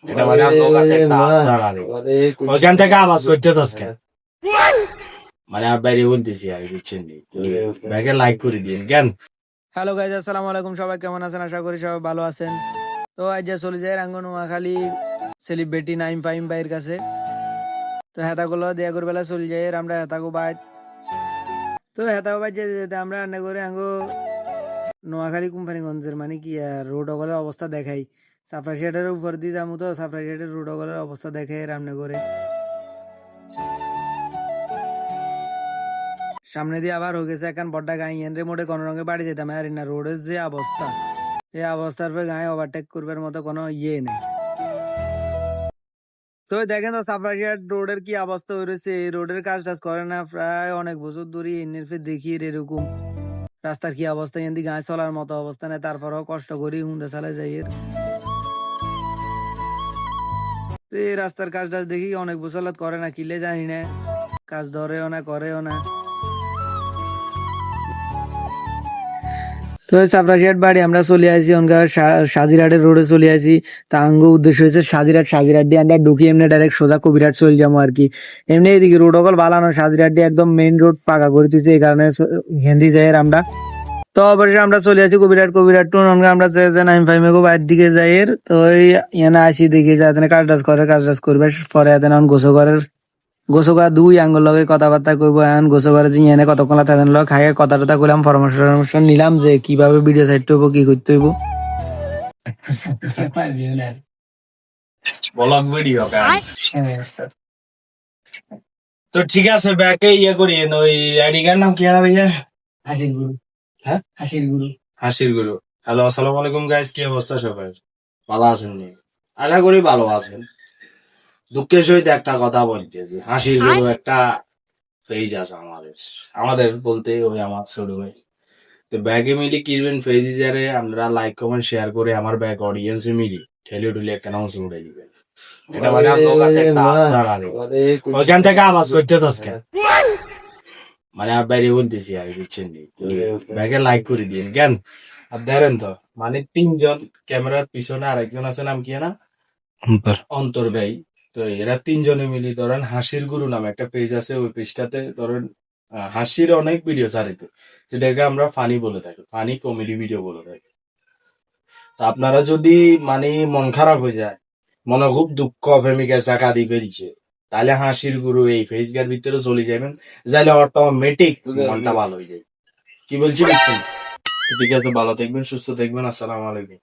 এটা মানে আপনার কাছে একটা আবদার আর কি। ওইখান থেকে আওয়াজ করতেছ আজকে মানে আর বাইরে বলতেছি আর বুঝছেন নি তো ব্যাগে লাইক করে দিন কেন। হ্যালো গাইজ, আসসালামু আলাইকুম। সবাই কেমন আছেন? আশা করি সবাই ভালো আছেন। তো আজ যে চলে যায় রাঙ্গন নোয়াখালী সেলিব্রিটি নাইম ফাইম ভাইয়ের কাছে। তো হেতাগুলো দেয়া করে বেলা চলে যায় আমরা হেতাগো বাইত। তো হেতাগো বাইত যেতে যেতে আমরা রান্না করে আঙ্গো নোয়াখালী কোম্পানিগঞ্জের মানে কি রোড অগলের অবস্থা দেখাই। সাফরাশিয়াটের উপর দিয়ে যাবো, তো সাফরাশিয়াটের রোড অগলের অবস্থা দেখে রান্না করে সামনে দিয়ে আবার হয়ে গেছে এখন বড্ডা গাই এনরে মোটে কোনো রঙে বাড়ি যেতাম আর না রোডের যে অবস্থা, এই অবস্থার পরে গায়ে ওভারটেক করবার মতো কোনো ইয়ে নেই। তো দেখেন তো সাফরাশিয়াট রোডের কি অবস্থা হয়েছে, এই রোডের কাজ টাজ করে না প্রায় অনেক বছর ধরে। এনের ফের দেখি এরকম রাস্তার কি অবস্থা, এমনি গায়ে চলার মতো অবস্থা নেই, তারপরেও কষ্ট করি হুন্দে চালা যাই এর। তো এই রাস্তার কাজ টাজ দেখি অনেক বছর করে না, কিলে জানি না, কাজ ধরেও না করেও না। তো সাফরাশিয়াট বাড়ি আমরা চলে আসি অনকা সাজিরহাটের রোডে চলে আসি। তা আঙ্গ উদ্দেশ্য হয়েছে সাজিরহাট দিয়ে আমরা ঢুকি এমনি ডাইরেক্ট সোজা কবিরহাট চলে যাবো আর কি। এমনি এদিকে রোড অকল বালানো, সাজিরহাট দিয়ে একদম মেইন রোড পাকা করে দিচ্ছে, এই কারণে হিন্দি যাই আমরা। তো অবশ্যই আমরা চলে আসি কবিরহাট টু আমরা নাইম ফাইমে গো বাইরের দিকে যাই এর। তো এনে আসি দেখি যাতে কাজ টাজ করবে পরে এতে গোসকা দুই আঙ্গুল লগে কথাবার্তা করবো। এখন গোসকারে যে এনে কতক্ষণ তাদের লগে খাই কথা টথা করলাম, পরামর্শ নিলাম যে কিভাবে ভিডিও সাইড হইব, কি করতে হইব। ব্লগ ভিডিও তো ঠিক আছে ব্যাকে ইয়ে করি ওই আইডিকার নাম কি আর ভাইয়া? হাসির গুরু। হ্যাঁ, হাসির গুরু। হ্যালো, আসসালামু আলাইকুম গাইস, কি অবস্থা সবাই? ভালো আছেন নি? আশা করি ভালো আছেন। দুঃখের সহিত একটা কথা বলতে যে হাসির গুরু একটা পেজ আছে আমাদের বলতে ওই আমার ছোট ভাই। তো ব্যাগে মিলি কিনবেন ফেজিজারে আমরা লাইক কমেন্ট শেয়ার করে আমার ব্যাগ অডিয়েন্সে মিলি ঠেলে ঠুলে একটা নাম শুনে দিবেন। এটা মানে আপনার কাছে একটা আবদার আর কি। ওইখান থেকে আওয়াজ করতেছ আজকে মানে আর বাইরে বলতেছি আর বুঝছেন নি তো ব্যাগে লাইক করে দিন কেন। আর দেখেন তো মানে তিনজন ক্যামেরার পিছনে আরেকজন আছে, নাম কি না? অন্তর ভাই। তো এরা তিনজনে মিলি ধরেন হাসির গুরু নামে একটা পেজ আছে, ওই পেজটাতে ধরেন হাসির অনেক ভিডিও ছাড়িত, যেটাকে আমরা ফানি বলে থাকি, ফানি কমেডি ভিডিও বলে থাকি। তা আপনারা যদি মানে মন খারাপ হয়ে যায়, মনে খুব দুঃখ প্রেমিকা চাকা দিয়ে ফেলছে, তাহলে হাসির গুরু এই ফেসগার ভিতরে চলে যাবেন, যাইলে অটোমেটিক মনটা ভালো হয়ে যায়। কি বলছি বুঝছেন? ঠিক আছে, ভালো থাকবেন, সুস্থ থাকবেন, আসসালামু আলাইকুম।